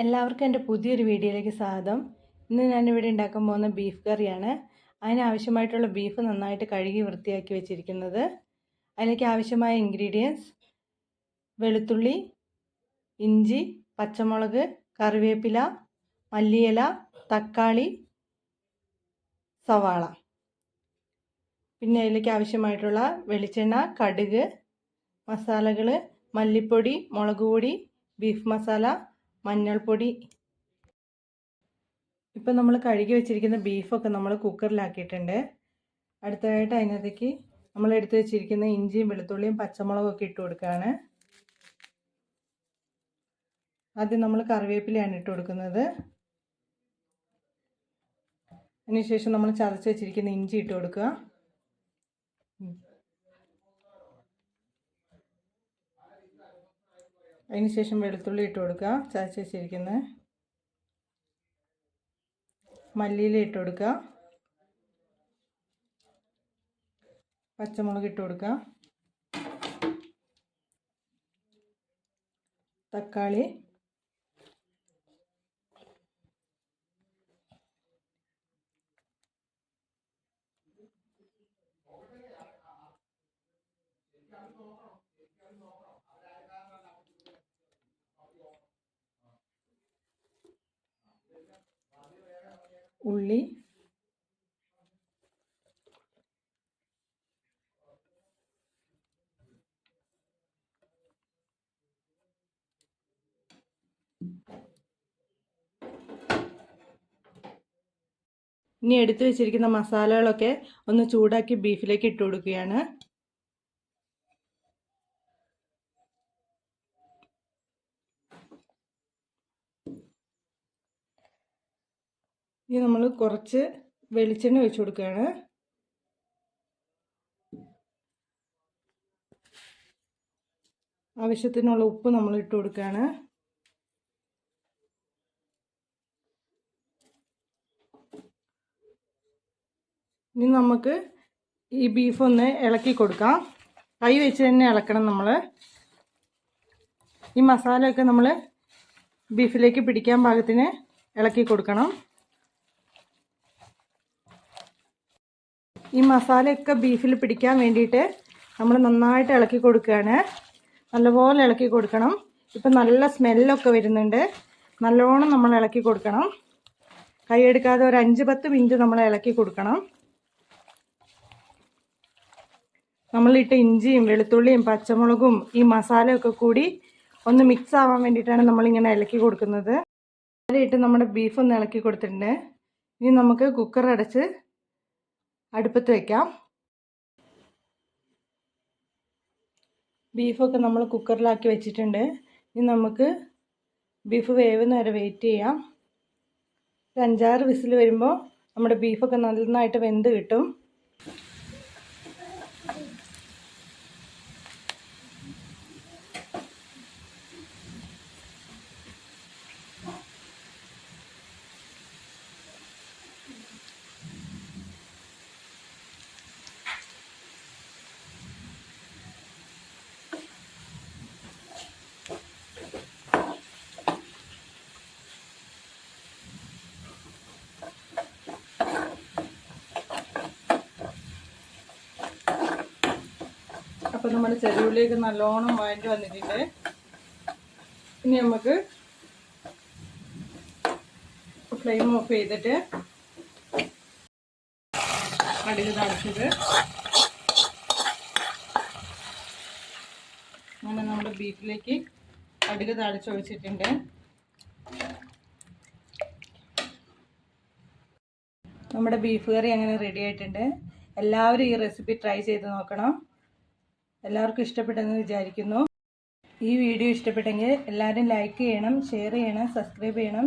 എല്ലാവർക്കും എൻ്റെ പുതിയൊരു വീഡിയോയിലേക്ക് സ്വാഗതം. ഇന്ന് ഞാനിവിടെ ഉണ്ടാക്കാൻ പോകുന്ന ബീഫ് കറിയാണ്. അതിനാവശ്യമായിട്ടുള്ള ബീഫ് നന്നായിട്ട് കഴുകി വൃത്തിയാക്കി വെച്ചിരിക്കുന്നത്. അതിലേക്ക് ആവശ്യമായ ഇൻഗ്രീഡിയൻസ്: വെളുത്തുള്ളി, ഇഞ്ചി, പച്ചമുളക്, കറിവേപ്പില, മല്ലിയില, തക്കാളി, സവാള. പിന്നെ അതിലേക്ക് ആവശ്യമായിട്ടുള്ള വെളിച്ചെണ്ണ, കടുക്, മസാലകൾ: മല്ലിപ്പൊടി, മുളക് പൊടി, ബീഫ് മസാല, മഞ്ഞൾപ്പൊടി. ഇപ്പം നമ്മൾ കഴുകി വെച്ചിരിക്കുന്ന ബീഫൊക്കെ നമ്മൾ കുക്കറിലാക്കിയിട്ടുണ്ട്. അടുത്തതായിട്ട് അതിനകത്തേക്ക് നമ്മൾ എടുത്ത് വെച്ചിരിക്കുന്ന ഇഞ്ചിയും വെളുത്തുള്ളിയും പച്ചമുളകൊക്കെ ഇട്ട് കൊടുക്കുകയാണ്. ആദ്യം നമ്മൾ കറിവേപ്പിലയാണ് ഇട്ട് കൊടുക്കുന്നത്. അതിനുശേഷം നമ്മൾ ചതച്ച് വെച്ചിരിക്കുന്ന ഇഞ്ചി ഇട്ട് കൊടുക്കുക. അതിനുശേഷം വെളുത്തുള്ളി ഇട്ട് കൊടുക്കുക, ചതച്ച് വെച്ചിരിക്കുന്നത്. മല്ലിയില ഇട്ട് കൊടുക്കുക, പച്ചമുളക് ഇട്ട് കൊടുക്കുക, തക്കാളി, ഉള്ളി, ഇനി എടുത്തു വെച്ചിരിക്കുന്ന മസാലകളൊക്കെ ഒന്ന് ചൂടാക്കി ബീഫിലേക്ക് ഇട്ട് കൊടുക്കുകയാണ്. ഇനി നമ്മൾ കുറച്ച് വെളിച്ചെണ്ണ ഒഴിച്ചു കൊടുക്കുകയാണ്. ആവശ്യത്തിനുള്ള ഉപ്പ് നമ്മൾ ഇട്ട് കൊടുക്കുകയാണ്. ഇനി നമുക്ക് ഈ ബീഫ് ഒന്ന് ഇളക്കി കൊടുക്കാം. കൈ വെച്ച് തന്നെ ഇളക്കണം നമ്മൾ. ഈ മസാലയൊക്കെ നമ്മൾ ബീഫിലേക്ക് പിടിക്കാൻ പാകത്തിന് ഇളക്കി കൊടുക്കണം. ഈ മസാലയൊക്കെ ബീഫിൽ പിടിക്കാൻ വേണ്ടിയിട്ട് നമ്മൾ നന്നായിട്ട് ഇളക്കി കൊടുക്കുകയാണ്. നല്ലപോലെ ഇളക്കി കൊടുക്കണം. ഇപ്പം നല്ല സ്മെല്ലൊക്കെ വരുന്നുണ്ട്. നല്ലോണം നമ്മൾ ഇളക്കി കൊടുക്കണം. കൈയെടുക്കാതെ ഒരു 5-10 മിനിറ്റ് നമ്മൾ ഇളക്കി കൊടുക്കണം. നമ്മളിട്ട് ഇഞ്ചിയും വെളുത്തുള്ളിയും പച്ചമുളകും ഈ മസാലയൊക്കെ കൂടി ഒന്ന് മിക്സ് ആവാൻ വേണ്ടിയിട്ടാണ് നമ്മളിങ്ങനെ ഇളക്കി കൊടുക്കുന്നത്. മസാലയിട്ട് നമ്മുടെ ബീഫ് ഒന്ന് ഇളക്കി കൊടുത്തിട്ടുണ്ട്. ഇനി നമുക്ക് കുക്കർ അടച്ച് അടുപ്പത്ത് വയ്ക്കാം. ബീഫൊക്കെ നമ്മൾ കുക്കറിലാക്കി വെച്ചിട്ടുണ്ട്. ഇനി നമുക്ക് ബീഫ് വേവുന്ന വരെ വെയിറ്റ് ചെയ്യാം. 5-6 വിസിൽ വരുമ്പോൾ നമ്മുടെ ബീഫൊക്കെ നന്നായിട്ട് വെന്ത് കിട്ടും. അപ്പോൾ നമ്മുടെ ചെറിയുള്ളിയൊക്കെ നല്ലോണം വഴറ്റി വന്നിട്ടുണ്ട്. ഇനി നമുക്ക് ഫ്ലെയിം ഓഫ് ചെയ്തിട്ട് കടുക് താളിച്ചത് അങ്ങനെ നമ്മുടെ ബീഫിലേക്ക് കടുക് താളിച്ചൊഴിച്ചിട്ടുണ്ട്. നമ്മുടെ ബീഫ് കറി അങ്ങനെ റെഡി ആയിട്ടുണ്ട്. എല്ലാവരും ഈ റെസിപ്പി ട്രൈ ചെയ്ത് നോക്കണം. എല്ലാവർക്കും ഇഷ്ടപ്പെട്ടെന്ന് വിചാരിക്കുന്നു. ഈ വീഡിയോ ഇഷ്ടപ്പെട്ടെങ്കിൽ എല്ലാവരും ലൈക്ക് ചെയ്യണം, ഷെയർ ചെയ്യണം, സബ്സ്ക്രൈബ് ചെയ്യണം.